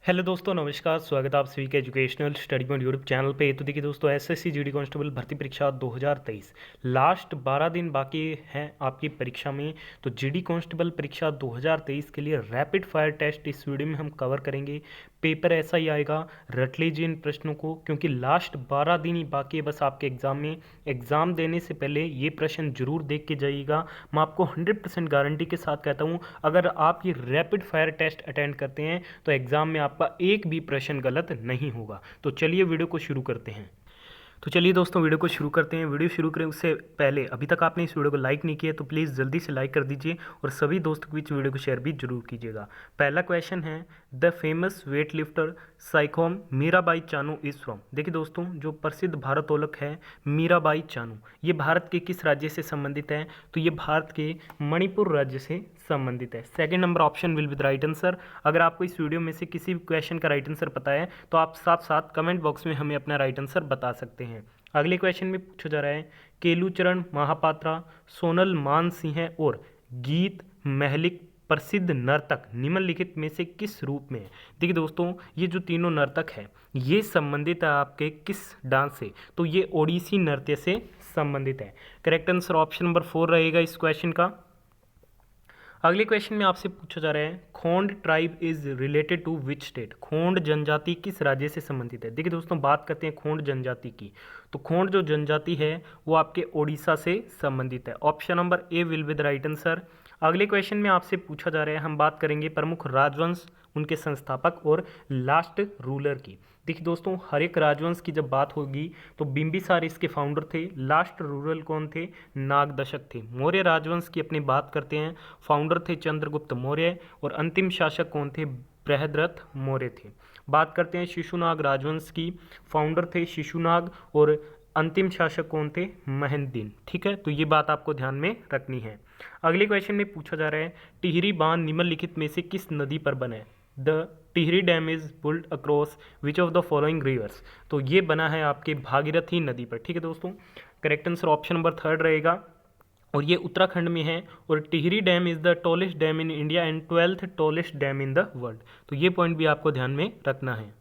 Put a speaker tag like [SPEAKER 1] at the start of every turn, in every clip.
[SPEAKER 1] Hello दोस्तों, नमस्कार। स्वागत है आप सभी का educational study point YouTube channel पे। तो देखिए दोस्तों, एसएससी जीडी कांस्टेबल भर्ती परीक्षा 2023 लास्ट 12 दिन बाकी हैं आपकी परीक्षा में। तो जीडी कांस्टेबल परीक्षा 2023 के लिए रैपिड फायर टेस्ट इस वीडियो में हम कवर करेंगे। पेपर ऐसा ही आएगा, रट लीजिए इन प्रश्नों को, क्योंकि लास्ट 12 दिन ही बाकी है बस आपके एग्जाम में। एग्जाम देने से पहले ये प्रश्न जरूर देख के जाइएगा। मैं आपको 100% गारंटी के साथ कहता हूँ, अगर आप ये रैपिड फायर टेस्ट अटेंड करते हैं तो एग्जाम में आपका एक भी प्रश्न गलत नहीं होगा। तो चलिए वीडियो को शुरू करते हैं। तो चलिए दोस्तों, वीडियो को शुरू करते हैं। वीडियो शुरू करें उससे पहले अभी तक आपने इस वीडियो को लाइक नहीं किया तो प्लीज़ जल्दी से लाइक कर दीजिए और सभी दोस्तों के बीच वीडियो को शेयर भी जरूर कीजिएगा। पहला क्वेश्चन है, the famous weight lifter Saikhom Mirabai Chanu is from. देखिए दोस्तों, जो प्रसिद्ध भारोत्तोलक है मीराबाई चानू, ये भारत के किस राज्य से संबंधित है? तो ये भारत के मणिपुर राज्य से संबंधित है। Second number option will be the right answer. अगर आपको इस वीडियो में से किसी भी क्वेश्चन का राइट आंसर पता है तो आप साथ साथ कमेंट बॉक्स में हमें अपना राइट आंसर बता सकते हैं। अगले क्वेश्चन में पूछा जा रहा है, केलूचरण महापात्रा, सोनल मानसिंह और गीत महलिक प्रसिद्ध नर्तक निम्नलिखित में से किस रूप में है? देखिए दोस्तों, ये जो तीनों नर्तक है ये संबंधित है आपके किस डांस से? तो ये ओडिसी नृत्य से संबंधित है। करेक्ट आंसर ऑप्शन नंबर 4 रहेगा इस क्वेश्चन का। अगले क्वेश्चन में आपसे पूछा जा रहा है, Khond tribe is related to which state. Khond जनजाति किस राज्य से संबंधित है? देखिए दोस्तों, बात करते हैं खोंड जनजाति की, तो खोंड जो जनजाति है वो आपके ओडिशा से संबंधित है। Option number A will be the right answer. अगले क्वेश्चन में आपसे पूछा जा रहा है, हम बात करेंगे प्रमुख राजवंश, उनके संस्थापक और लास्ट रूलर की। देखिए दोस्तों, हर एक राजवंश की जब बात होगी तो बिंबिसार इसके फाउंडर थे। लास्ट रूलर कौन थे? नागदशक थे। मौर्य राजवंश की अपनी बात करते हैं, फाउंडर थे चंद्रगुप्त मौर्य और अंतिम शासक कौन थे? बृहद्रथ मौर्य थे। बात करते हैं शिशुनाग राजवंश की, फाउंडर थे शिशुनाग और अंतिम शासक कौन थे? महेंद्र। ठीक है, तो ये बात आपको ध्यान में रखनी है। अगले क्वेश्चन में पूछा जा रहा है, टिहरी बांध निम्नलिखित में से किस नदी पर बना है? The Tehri dam is built across which of the following rivers. तो ये बना है आपके भागीरथी नदी पर। ठीक है दोस्तों, करेक्ट आंसर ऑप्शन नंबर 3 रहेगा और ये उत्तराखंड में है। और Tehri dam is the tallest dam in India and 12th tallest dam in the world. तो ये पॉइंट भी आपको ध्यान में रखना है।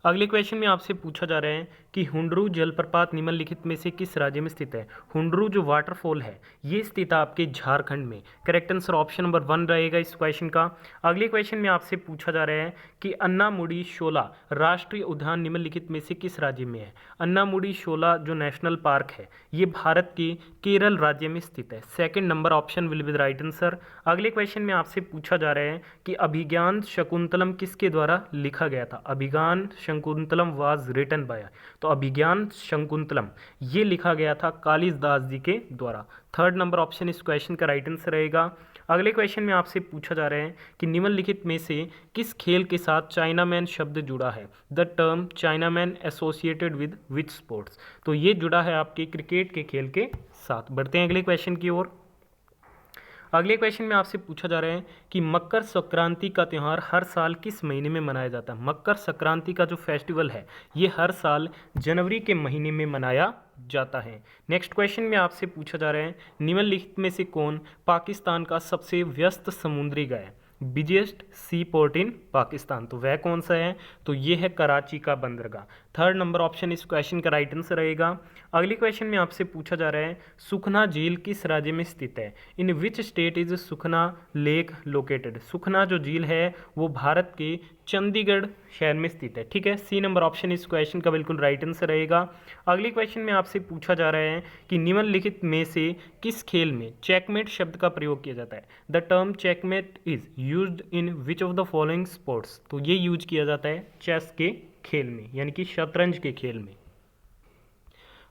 [SPEAKER 1] अगले क्वेश्चन में आपसे पूछा जा रहा है कि हुंडरू जलप्रपात निम्नलिखित में से किस राज्य में स्थित है? हुंडरू जो वाटरफॉल है ये स्थित है आपके झारखंड में। करेक्ट आंसर ऑप्शन नंबर 1 रहेगा इस क्वेश्चन का। अगले क्वेश्चन में आपसे पूछा जा रहा है कि अन्नामुडी शोला राष्ट्रीय उद्यान निम्नलिखित में से किस राज्य में है? अन्नामुडी शोला जो नेशनल पार्क है ये भारत के केरल राज्य में स्थित है। Second number option will be the right answer. अगले क्वेश्चन में आपसे पूछा जा रहा है कि अभिज्ञान शकुंतलम किसके द्वारा लिखा गया था? अभिज्ञान शकुंतलम वाज रिटन बाय, तो अभिज्ञान शकुंतलम ये लिखा गया था कालिदास जी के द्वारा। थर्ड नंबर ऑप्शन इस क्वेश्चन का राइट आंसर रहेगा। अगले क्वेश्चन में आपसे पूछा जा रहा है कि निम्नलिखित में से किस खेल के साथ चाइनामैन शब्द जुड़ा है? The term chinaman associated with which sports. तो ये जुड़ा है आपके क्रिकेट के खेल के साथ। बढ़ते हैं अगले क्वेश्चन की ओर। अगले क्वेश्चन में आपसे पूछा जा रहा है कि मकर संक्रांति का त्यौहार हर साल किस महीने में मनाया जाता है? मकर संक्रांति का जो फेस्टिवल है ये हर साल जनवरी के महीने में मनाया जाता है। नेक्स्ट क्वेश्चन में आपसे पूछा जा रहा है, निम्नलिखित में से कौन पाकिस्तान का सबसे व्यस्त समुद्री गाय? Busiest sea port in Pakistan, तो वह कौन सा है? तो ये है कराची का बंदरगाह। थर्ड नंबर ऑप्शन इस क्वेश्चन का राइट आंसर रहेगा। अगले क्वेश्चन में आपसे पूछा जा रहा है, सुखना झील किस राज्य में स्थित है? In which state is Sukhna lake located. Sukhna जो झील है वो भारत के चंडीगढ़ शहर में स्थित है। ठीक है, सी नंबर ऑप्शन इस क्वेश्चन का बिल्कुल राइट आंसर रहेगा। अगले क्वेश्चन में आपसे पूछा जा रहा है कि निम्नलिखित में से किस खेल में चेकमेट शब्द का प्रयोग किया जाता है? The term checkmate is used in which of the following sports. तो ये यूज किया जाता है चेस के खेल में, यानी कि शतरंज के खेल में।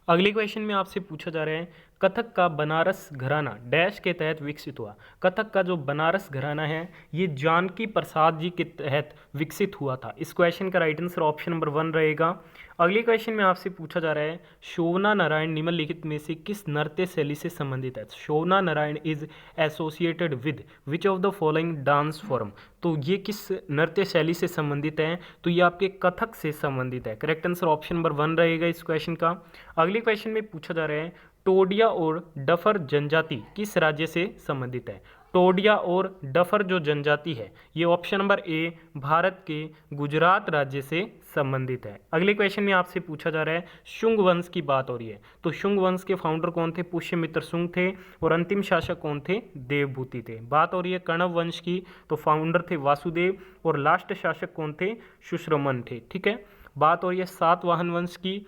[SPEAKER 1] अगले क्वेश्चन में आपसे पूछा जा रहा है, कथक का बनारस घराना डैश के तहत विकसित हुआ। कथक का जो बनारस घराना है ये जानकी प्रसाद जी के तहत विकसित हुआ था। इस क्वेश्चन का राइट आंसर ऑप्शन नंबर 1 रहेगा। अगले क्वेश्चन में आपसे पूछा जा रहा है, शोभना नारायण निम्नलिखित में से किस नृत्य शैली से संबंधित है? Shobhana Narayan is associated with which of the following dance form. तो ये किस नृत्य शैली से संबंधित है? तो ये आपके कथक से संबंधित है। करेक्ट आंसर ऑप्शन नंबर 1 रहेगा इस क्वेश्चन का। अगले क्वेश्चन में पूछा जा रहा है, टोडिया और डफर जनजाति किस राज्य से संबंधित है? टोडिया और डफर जो जनजाति है ये ऑप्शन नंबर ए भारत के गुजरात राज्य से संबंधित है। अगले क्वेश्चन में आपसे पूछा जा रहा है शुंग वंश की बात हो रही है, तो शुंग वंश के फाउंडर कौन थे? पुष्यमित्र शुंग थे। और अंतिम शासक कौन थे? देवभूति थे। बात हो रही है कण्व वंश की, तो फाउंडर थे वासुदेव और लास्ट शासक कौन थे? सुश्रमन थे। ठीक है। बात हो रही है सातवाहन वंश की,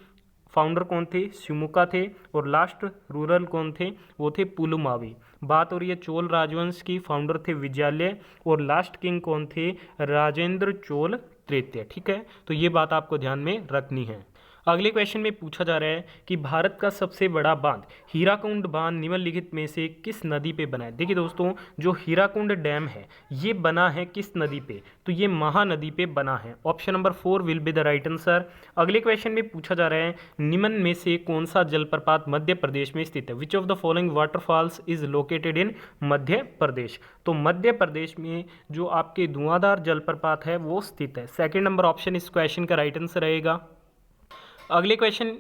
[SPEAKER 1] फाउंडर कौन थे? शिमुका थे। और लास्ट रूरल कौन थे? वो थे पुलुमावी। बात हो रही है चोल राजवंश की, फाउंडर थे विजयालय और लास्ट किंग कौन थे? राजेंद्र चोल तृतीय। ठीक है, तो ये बात आपको ध्यान में रखनी है। अगले क्वेश्चन में पूछा जा रहा है कि भारत का सबसे बड़ा बांध हीराकुंड बांध निम्नलिखित में से किस नदी पे बना है? देखिए दोस्तों, जो हीराकुंड डैम है ये बना है किस नदी पे? तो ये महानदी पे बना है। Option number 4 will be the right answer. अगले क्वेश्चन में पूछा जा रहा है निम्न में से कौन सा जलप्रपात मध्य प्रदेश में स्थित है? Which of the following waterfalls is located in Madhya Pradesh? तो मध्य प्रदेश में जो आपके धुआंधार जलप्रपात है वो स्थित है। सेकेंड नंबर ऑप्शन इस क्वेश्चन का राइट आंसर रहेगा। अगले क्वेश्चन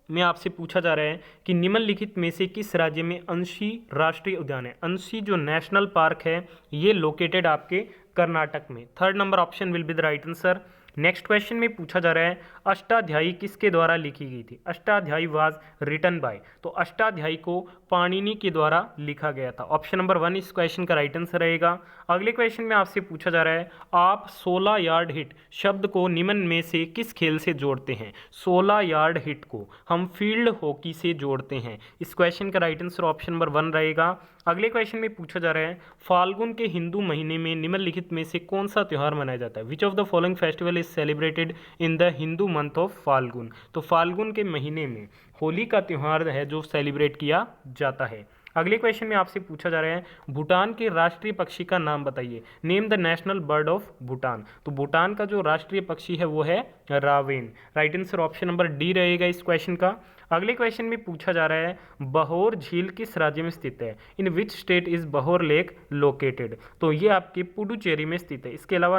[SPEAKER 1] में आपसे पूछा जा रहा है कि निम्नलिखित में से किस राज्य में अंशी राष्ट्रीय उद्यान है? अंशी जो नेशनल पार्क है ये लोकेटेड आपके कर्नाटक में। Third number option will be the right answer. Next question में पूछा जा रहा है अष्टाध्यायी किसके द्वारा लिखी गई थी? अष्टाध्यायी वाज रिटन बाय, तो अष्टाध्यायी को पाणिनि के द्वारा लिखा गया था। ऑप्शन नंबर 1 इस क्वेश्चन का राइट आंसर रहेगा। अगले क्वेश्चन में आपसे पूछा जा रहा है आप 16 यार्ड हिट शब्द को निम्न में से किस खेल से जोड़ते हैं? 16 यार्ड हिट को हम फील्ड हॉकी से जोड़ते हैं। इस क्वेश्चन का राइट आंसर ऑप्शन नंबर 1 रहेगा। अगले क्वेश्चन में पूछा जा रहा है फाल्गुन के हिंदू महीने में निम्नलिखित में से कौन सा त्यौहार मनाया जाता है? Which of the following festival is celebrated in the Hindu month of Phalgun? तो फाल्गुन के महीने में होली का त्यौहार है जो सेलिब्रेट किया जाता है। अगले क्वेश्चन में आपसे पूछा जा रहा है भूटान के राष्ट्रीय पक्षी का नाम बताइए। Name the national bird of Bhutan. तो भूटान का जो राष्ट्रीय पक्षी है वो है raven. Right answer option number D रहेगा इस क्वेश्चन का। अगले क्वेश्चन में पूछा जा रहा है बहोर झील किस राज्य में स्थित है? In which state is Bahor lake located? तो ये आपके पुडुचेरी में स्थित है। इसके अलावा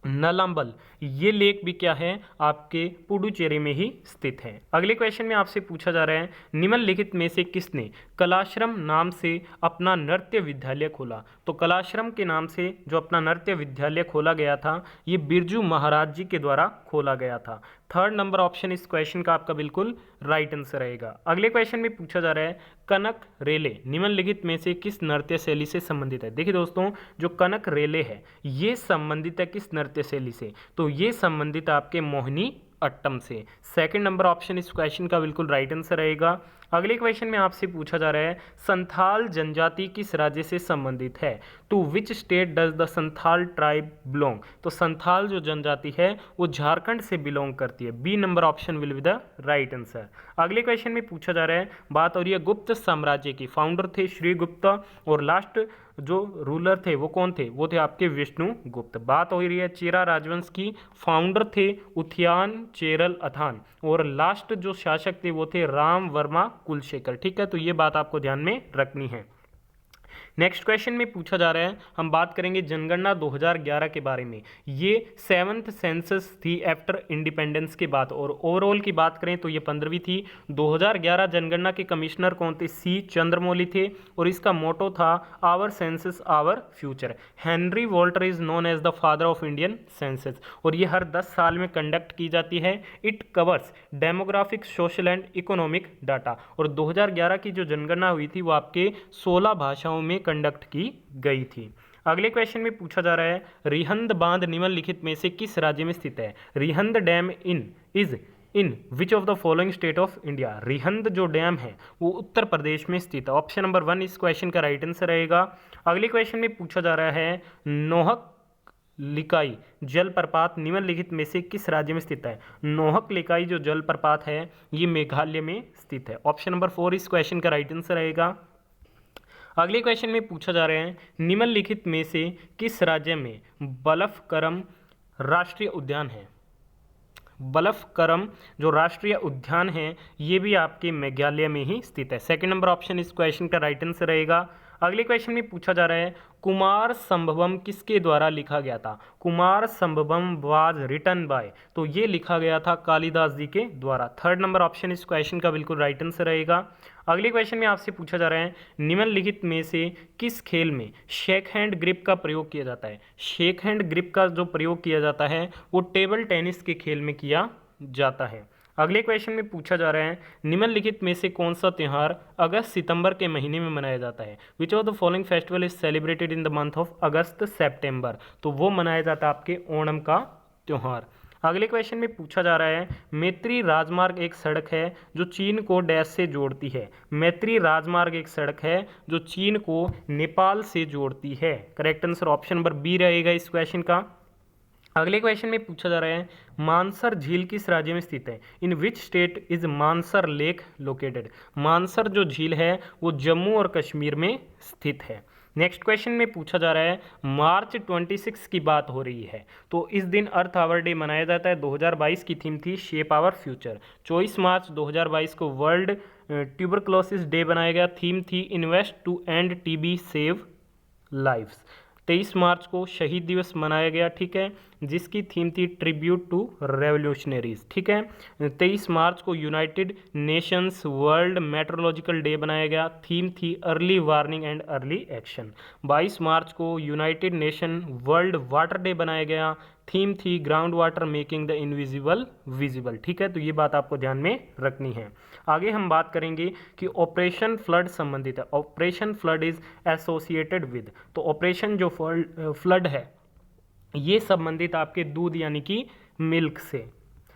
[SPEAKER 1] नलम्बल ये लेक भी क्या है? आपके पुडुचेरी में ही स्थित है। अगले क्वेश्चन में आपसे पूछा जा रहा है निम्नलिखित में से किसने कलाश्रम नाम से अपना नृत्य विद्यालय खोला? तो कलाश्रम के नाम से जो अपना नृत्य विद्यालय खोला गया था ये बिरजू महाराज जी के द्वारा खोला गया था। थर्ड नंबर ऑप्शन इस क्वेश्चन का आपका बिल्कुल राइट आंसर रहेगा। अगले क्वेश्चन में पूछा जा रहा है कनक रेले निम्नलिखित में से किस नृत्य शैली से संबंधित है? देखिए दोस्तों, जो कनक रेले है ये संबंधित है किस नृत्य शैली से? तो ये संबंधित आपके मोहिनी अट्टम से। सेकंड नंबर ऑप्शन इस क्वेश्चन का बिल्कुल राइट आंसर रहेगा। अगले क्वेश्चन में आपसे पूछा जा रहा है संथाल जनजाति किस राज्य से संबंधित है? To which state does the Santhal tribe belong? तो संथाल जो जनजाति है वो झारखंड से बिलोंग करती है। B number option will be the right answer. अगले क्वेश्चन में पूछा जा रहा है बात हो रही है गुप्त साम्राज्य की, फाउंडर थे श्री गुप्ता और लास्ट जो रूलर थे वो कौन थे? वो थे आपके विष्णु गुप्त। बात हो रही है चेरा राजवंश की, फाउंडर थे उथियान चेरल अथान और लास्ट जो शासक थे वो थे राम वर्मा कुलशेखर। ठीक है, तो ये बात आपको ध्यान में रखनी है। नेक्स्ट क्वेश्चन में पूछा जा रहा है हम बात करेंगे जनगणना 2011 के बारे में। ये 7th सेंसस थी आफ्टर इंडिपेंडेंस के बाद और ओवरऑल की बात करें तो ये 15वीं थी। 2011 जनगणना के कमिश्नर कौन थे? सी चंद्रमौली थे और इसका मोटो था our census our future. Henry Walter is known as the father of Indian census और ये हर 10 साल में कंडक्ट की जाती है। It covers demographic social and economic data और 2011 की जो जनगणना हुई थी वो आपके 16 भाषाओं में कंडक्ट की गई थी। अगले क्वेश्चन में पूछा जा रहा है रिहंद बांध निम्नलिखित में से किस राज्य में स्थित है? Rihand dam is in which of the following state of India? Rihand जो डैम है वो उत्तर प्रदेश में स्थित है। ऑप्शन नंबर 1 इस क्वेश्चन का राइट आंसर रहेगा। अगले क्वेश्चन में पूछा जा रहा है नोहक लिकाई जलप्रपात निम्नलिखित में से किस राज्य में स्थित है? नोहक लिकाई जो जलप्रपात है ये मेघालय में स्थित है। ऑप्शन नंबर 4 इस क्वेश्चन का राइट आंसर रहेगा। अगले क्वेश्चन में पूछा जा रहे हैं निम्नलिखित में से किस राज्य में बलफकरम राष्ट्रीय उद्यान है? बलफकरम जो राष्ट्रीय उद्यान है ये भी आपके मेघालय में ही स्थित है। सेकंड नंबर ऑप्शन इस क्वेश्चन का राइट आंसर रहेगा। अगले क्वेश्चन में पूछा जा रहा है कुमार संभवम किसके द्वारा लिखा गया था। कुमार संभवम वाज रिटन बाय, तो ये लिखा गया था कालिदास जी के द्वारा। थर्ड नंबर ऑप्शन इस क्वेश्चन का बिल्कुल राइट आंसर रहेगा। अगले क्वेश्चन में आपसे पूछा जा रहा है निम्नलिखित में से किस खेल में शेक हैंड ग्रिप का प्रयोग किया जाता है। शेक हैंड ग्रिप का जो प्रयोग किया जाता है वो टेबल टेनिस के खेल में किया जाता है। अगले क्वेश्चन में पूछा जा रहा है निम्नलिखित में से कौन सा त्यौहार अगस्त सितंबर के महीने में मनाया जाता है। Which of the following festival is celebrated in the month of August September, तो वो मनाया जाता है आपके ओणम का त्यौहार। अगले क्वेश्चन में पूछा जा रहा है मैत्री राजमार्ग एक सड़क है जो चीन को डैश से जोड़ती है। मैत्री राजमार्ग एक सड़क है जो चीन को नेपाल से जोड़ती है। Correct answer option number B रहेगा इस क्वेश्चन का। अगले क्वेश्चन में पूछा जा रहा है मानसर झील किस राज्य में स्थित है। In which state is Mansar lake located. Mansar जो झील है वो जम्मू और कश्मीर में स्थित है। नेक्स्ट क्वेश्चन में पूछा जा रहा है मार्च 26 की बात हो रही है, तो इस दिन अर्थ आवर डे मनाया जाता है। 2022 की थीम थी शेप आवर फ्यूचर। 24 मार्च 2022 को वर्ल्ड ट्यूबरक्लोसिस डे बनाया गया। थीम थी invest to end TB save lives. 23 मार्च को शहीद दिवस मनाया गया, ठीक है, जिसकी थीम थी ट्रिब्यूट टू रेवोल्यूशनरीज, ठीक है। 23 मार्च को United Nations World Meteorological Day बनाया गया। थीम थी early warning and early action. 22 मार्च को United Nation World Water Day बनाया गया। थीम थी ground water making the invisible visible, ठीक है। तो ये बात आपको ध्यान में रखनी है। आगे हम बात करेंगे कि ऑपरेशन फ्लड संबंधित है। Operation flood is associated with, तो ऑपरेशन जो फ्लड है ये संबंधित आपके दूध यानी कि मिल्क से।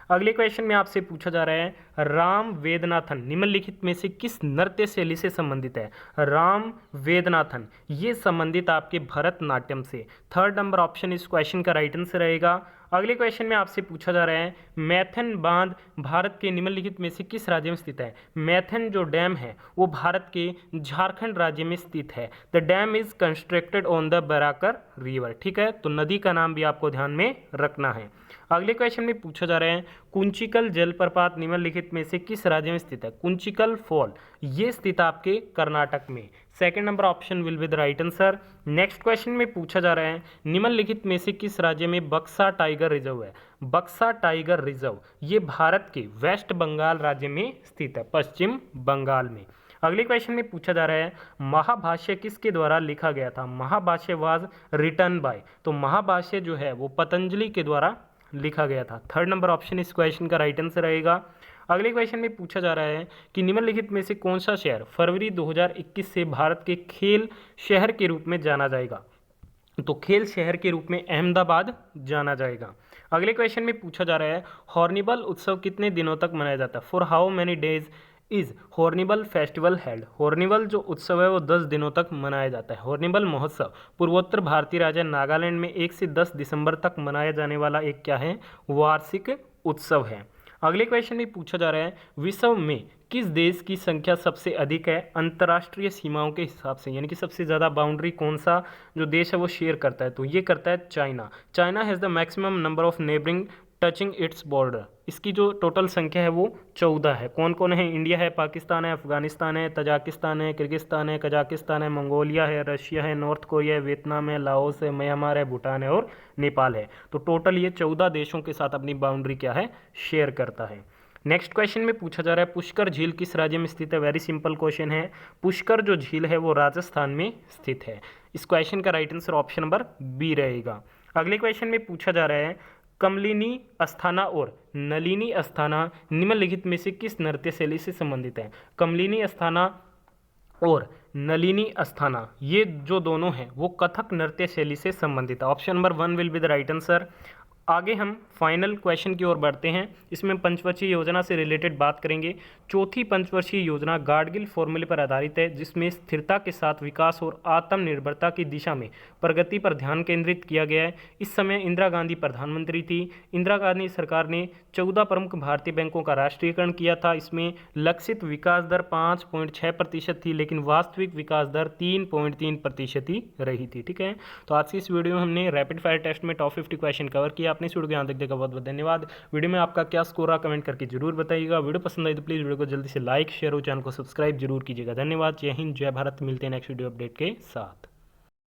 [SPEAKER 1] अगले क्वेश्चन में आपसे पूछा जा रहा है राम वेदनाथन निम्नलिखित में से किस नृत्य शैली से संबंधित है। राम वेदनाथन ये संबंधित आपके भरतनाट्यम से। थर्ड नंबर ऑप्शन इस क्वेश्चन का राइट आंसर रहेगा। अगले क्वेश्चन में आपसे पूछा जा रहा है मैथन बांध भारत के निम्नलिखित में से किस राज्य में स्थित है। मैथन जो डैम है वो भारत के झारखंड राज्य में स्थित है। The dam is constructed on the Barakar river, ठीक है। तो नदी का नाम भी आपको ध्यान में रखना है। अगले क्वेश्चन में पूछा जा रहा है कुंचिकल जलप्रपात निम्नलिखित में से किस राज्य में स्थित है। कुंचिकल फॉल ये स्थित आपके कर्नाटक में। Second number option will be the right answer. Next question में पूछा जा रहा है निम्नलिखित में से किस राज्य में बक्सा टाइगर रिजर्व है। बक्सा टाइगर रिजर्व ये भारत के वेस्ट बंगाल राज्य में स्थित है, पश्चिम बंगाल में। अगले क्वेश्चन में पूछा जा रहा है महाभाष्य किसके द्वारा लिखा गया था। महाभाष्य वाज रिटन बाय, तो महाभाष्य जो है वो पतंजलि के द्वारा लिखा गया था। थर्ड नंबर ऑप्शन इस क्वेश्चन का राइट आंसर रहेगा। अगले क्वेश्चन में पूछा जा रहा है कि निम्नलिखित में से कौन सा शहर फरवरी 2021 से भारत के खेल शहर के रूप में जाना जाएगा। तो खेल शहर के रूप में अहमदाबाद जाना जाएगा। अगले क्वेश्चन में पूछा जा रहा है हॉर्निबल उत्सव कितने दिनों तक मनाया जाता है। For how many days is hornbill festival held. Hornbill जो उत्सव है वो 10 दिनों तक मनाया जाता है। हॉर्निबल महोत्सव पूर्वोत्तर भारतीय राज्य नागालैंड में 1 से 10 दिसंबर तक मनाया जाने वाला एक क्या है वार्षिक उत्सव है। अगले क्वेश्चन में पूछा जा रहा है विश्व में किस देश की संख्या सबसे अधिक है अंतर्राष्ट्रीय सीमाओं के हिसाब से, यानी कि सबसे ज़्यादा बाउंड्री कौन सा जो देश है वो शेयर करता है, तो ये करता है China. China has the maximum number of neighbouring touching its border. इसकी जो टोटल संख्या है वो 14 है। कौन कौन है, इंडिया है, पाकिस्तान है, अफगानिस्तान है, तजाकिस्तान है, किर्गिस्तान है, कजाकिस्तान है, मंगोलिया है, रशिया है, नॉर्थ कोरिया है, वियतनाम है, लाओस है, म्यांमार है, भूटान है और नेपाल है। तो टोटल ये 14 देशों के साथ अपनी बाउंड्री क्या है शेयर करता है। नेक्स्ट क्वेश्चन में पूछा जा रहा है पुष्कर झील किस राज्य में स्थित है। वेरी सिंपल क्वेश्चन है, पुष्कर जो झील है वो राजस्थान में स्थित है। इस क्वेश्चन का right answer option number B रहेगा। अगले क्वेश्चन में पूछा जा रहा है कमलिनी अस्थाना और नलिनी अस्थाना निम्नलिखित में से किस नृत्य शैली से संबंधित है। कमलिनी अस्थाना और नलिनी अस्थाना ये जो दोनों हैं वो कथक नृत्य शैली से संबंधित है। Option number 1 will be the right answer. आगे हम फाइनल क्वेश्चन की ओर बढ़ते हैं। इसमें पंचवर्षीय योजना से रिलेटेड बात करेंगे। चौथी पंचवर्षीय योजना गाडगिल फॉर्मूले पर आधारित है, जिसमें स्थिरता के साथ विकास और आत्मनिर्भरता की दिशा में प्रगति पर ध्यान केंद्रित किया गया है। इस समय इंदिरा गांधी प्रधानमंत्री थी। इंदिरा गांधी सरकार ने 14 प्रमुख भारतीय बैंकों का राष्ट्रीयकरण किया था। इसमें लक्षित विकास दर 5.6% थी, लेकिन वास्तविक विकास दर 3.3% ही रही थी। ठीक है, तो आज की इस वीडियो में हमने रैपिड फायर टेस्ट में टॉप 50 क्वेश्चन कवर किया। आपने इस वीडियो को यहाँ तक देखा, बहुत बहुत धन्यवाद। वीडियो में आपका क्या स्कोर रहा कमेंट करके जरूर बताइएगा। वीडियो पसंद आई तो प्लीज़ वीडियो को जल्दी से लाइक शेयर और चैनल को सब्सक्राइब जरूर कीजिएगा। धन्यवाद। जय हिंद, जय भारत। मिलते हैं नेक्स्ट वीडियो अपडेट के साथ।